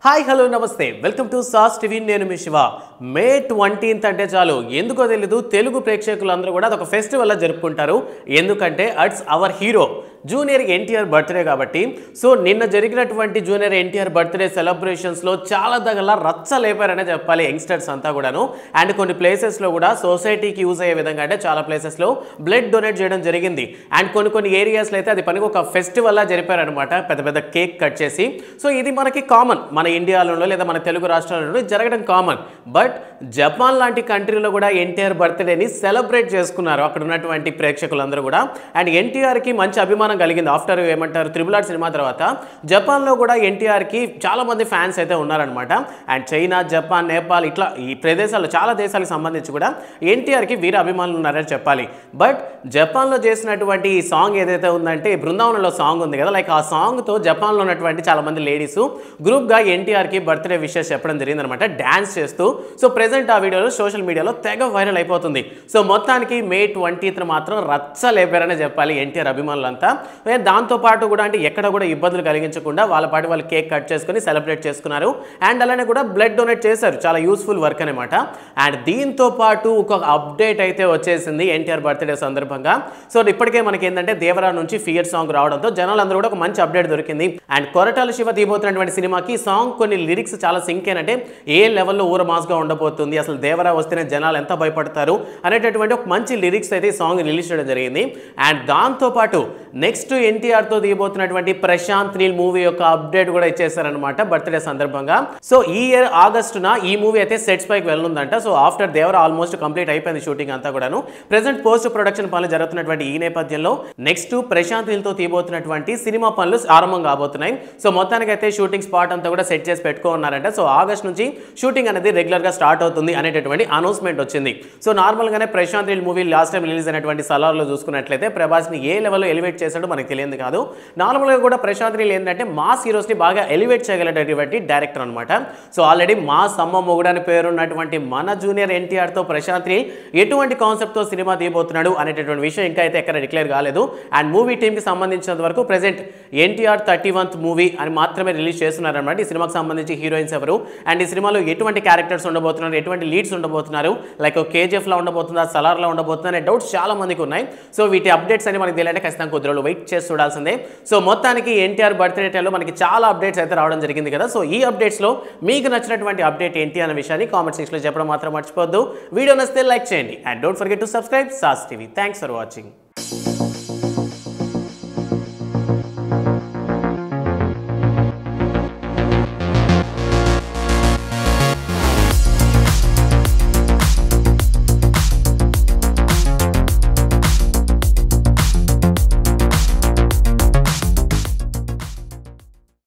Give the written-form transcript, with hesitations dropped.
hi hello నమస్తే welcome to sauce TV నేను మీ శివ మే 20th అంటే చాలు ఎందుకో తెలీదు తెలుగు ప్రేక్షకులందరూ కూడా అదొక ఫెస్టివల్ లా జరుపుకుంటారు ఎందుకంటే it's our hero junior NTR birthday కాబట్టి సో నిన్న జరిగినటువంటి జూనియర్ ఎన్టీఆర్ బర్త్డే సెలబ్రేషన్స్లో చాలా దగ్గర రచ్చ లేపారనే చెప్పాలి యంగ్స్టర్స్ అంతా కూడాను అండ్ కొన్ని ప్లేసెస్లో కూడా సొసైటీకి యూజ్ అయ్యే విధంగా అంటే చాలా ప్లేసెస్లో బ్లడ్ డొనేట్ చేయడం జరిగింది అండ్ కొన్ని ఏరియాస్లో అయితే అది పనికి ఒక ఫెస్టివల్ లా జరిపారనమాట పెద్ద పెద్ద కేక్ కట్ చేసి సో ఇది మనకి కామన్ మన ఇండియాలో లేదా మన తెలుగు రాష్ట్రాలలో జరగడం కామన్ బట్ జపాన్ లాంటి కంట్రీలో కూడా ఎన్టీఆర్ బర్త్డేని సెలబ్రేట్ చేసుకున్నారు అక్కడ ఉన్నటువంటి ప్రేక్షకులందరూ కూడా అండ్ ఎన్టీఆర్కి మంచి అభిమానం కలిగింది ఆఫ్టర్ ఏమంటారు RRR సినిమా తర్వాత జపాన్లో కూడా ఎన్టీఆర్కి చాలా మంది ఫ్యాన్స్ అయితే ఉన్నారనమాట అండ్ చైనా జపాన్ నేపాల్ ఇట్లా ఈ ప్రదేశాల్లో చాలా దేశాలకు సంబంధించి కూడా ఎన్టీఆర్కి వీర అభిమానులు ఉన్నారని చెప్పాలి బట్ జపాన్లో చేసినటువంటి ఈ సాంగ్ ఏదైతే ఉందంటే బృందావనంలో సాంగ్ ఉంది కదా లైక్ ఆ సాంగ్తో జపాన్లో ఉన్నటువంటి చాలా మంది లేడీస్ గ్రూప్గా ఎన్టీఆర్కి బర్త్డే విషెస్ చెప్పడం జరిగిందనమాట డ్యాన్స్ చేస్తూ సో ప్రెజెంట్ ఆ వీడియోలో సోషల్ మీడియాలో తెగ వైరల్ అయిపోతుంది సో మొత్తానికి మే 20th మాత్రం రచ్చ లేపారనే చెప్పాలి ఎన్టీఆర్ అభిమానులంతా దాంతోపాటు కూడా అంటే ఎక్కడ కూడా ఇబ్బందులు కలిగించకుండా వాళ్ళ పాటు వాళ్ళు కేక్ కట్ చేసుకుని సెలబ్రేట్ చేసుకున్నారు అండ్ అలానే కూడా బ్లడ్ డొనేట్ చేశారు చాలా యూస్ఫుల్ వర్క్ అనమాట అండ్ దీంతో పాటు ఒక అప్డేట్ అయితే వచ్చేసింది ఎన్టీఆర్ బర్త్డే సందర్భంగా సో ఇప్పటికే మనకి ఏంటంటే దేవరా నుంచి ఫియర్ సాంగ్ రావడంతో జనాలందరూ కూడా ఒక మంచి అప్డేట్ దొరికింది అండ్ కొరటాల శివ తీయబోతున్నటువంటి సినిమాకి సాంగ్ కొన్ని లిరిక్స్ చాలా సింక్ అయినంటే ఏ లెవెల్లో ఊర మాస్గా ఉండబోతుంది అసలు దేవరా వస్తేనే జనాలు ఎంత భయపడతారు అనేటటువంటి ఒక మంచి లిరిక్స్ అయితే ఈ సాంగ్ రిలీజ్ చేయడం జరిగింది అండ్ దాంతోపాటు నెక్స్ట్ ఎన్టీఆర్తో తీయబోతున్నటువంటి ప్రశాంత్ నీల్ మూవీ యొక్క అప్డేట్ కూడా ఇచ్చేసారనమాట బర్త్డే సందర్భంగా సో ఈ ఇయర్ ఆగస్టున ఈ మూవీ అయితే సెట్స్ పైకి వెళ్ళనుందంట so after Devara almost complete అయిపోయింది షూటింగ్ అంతా కూడాను ప్రెసెంట్ పోస్ట్ ప్రొడక్షన్ పనులు జరుగుతున్నటువంటి ఈ నేపథ్యంలో నెక్స్ట్ ప్రశాంత్ నీల్తో తీయబోతున్నటువంటి సినిమా పనులు ఆరంభం కాబోతున్నాయి సో మొత్తానికి అయితే షూటింగ్ స్పాట్ అంతా కూడా సెట్ చేసి పెట్టుకున్నారంట సో ఆగస్ట్ నుంచి షూటింగ్ అనేది రెగ్యులర్ గా స్టార్ట్ అవుతుంది అనేటటువంటి అనౌన్స్మెంట్ వచ్చింది సో నార్మల్ గానే Prashanth Neel movie last time release అయినటువంటి సలార్లో చూసుకున్నట్లయితే ప్రభాస్ ని ఏ లెవెల్లో ఎలివేట్ చేశాడో మనకి తెలియదు కాదు నార్మల్గా కూడా ప్రశాంత్ నీల్ ఏంటంటే మాస్ హీరోస్ని బాగా ఎలివేట్ చేయగలిగేటువంటి డైరెక్టర్ అనమాట సో ఆల్రెడీ మాస్ అమ్మ మొగుడు అని పేరున్నటువంటి మన జూనియర్ ఎన్టీఆర్తో ప్రశాంత్ నీల్ ఎటువంటి కాన్సెప్ట్తో సినిమా తీయబోతున్నాడు అనేటటువంటి విషయం ఇంకా అయితే ఎక్కడ డిక్లేర్ కాలేదు అండ్ మూవీ టీంకి సంబంధించినంత వరకు ప్రెసెంట్ ఎన్టీఆర్ 31th మూవీ అని మాత్రమే రిలీజ్ చేస్తున్నారన్నమాట ఈ సినిమాకి సంబంధించి హీరోయిన్స్ ఎవరు అండ్ ఈ సినిమాలో ఎటువంటి క్యారెక్టర్స్ ఉండబోతున్నారు ఎటువంటి లీడ్స్ ఉండబోతున్నారు లైక్ KGF లా ఉండబోతుందా సలార్లో ఉండబోతుందా అనే డౌట్స్ చాలా మందికి ఉన్నాయి సో వీటి అప్డేట్స్ అని మనకి తెలియాలంటే ఖచ్చితంగా కొద్ది రోజులు వెయిట్ చేసి చూడాల్సిందే సో మొత్తానికి ఎన్టీఆర్ బర్త్డే టైంలో మనకి చాలా అప్డేట్స్ అయితే రావడం జరిగింది కదా సో ఈ అప్డేట్స్లో మీకు నచ్చినటువంటి అప్డేట్ ఏంటి అనే విషయాన్ని కామెంట్ సెక్షన్లో చెప్పడం మాత్రం మర్చిపోద్దు వీడియో నచ్చితే లైక్ చేయండి and don't forget to subscribe sauce TV thanks for watching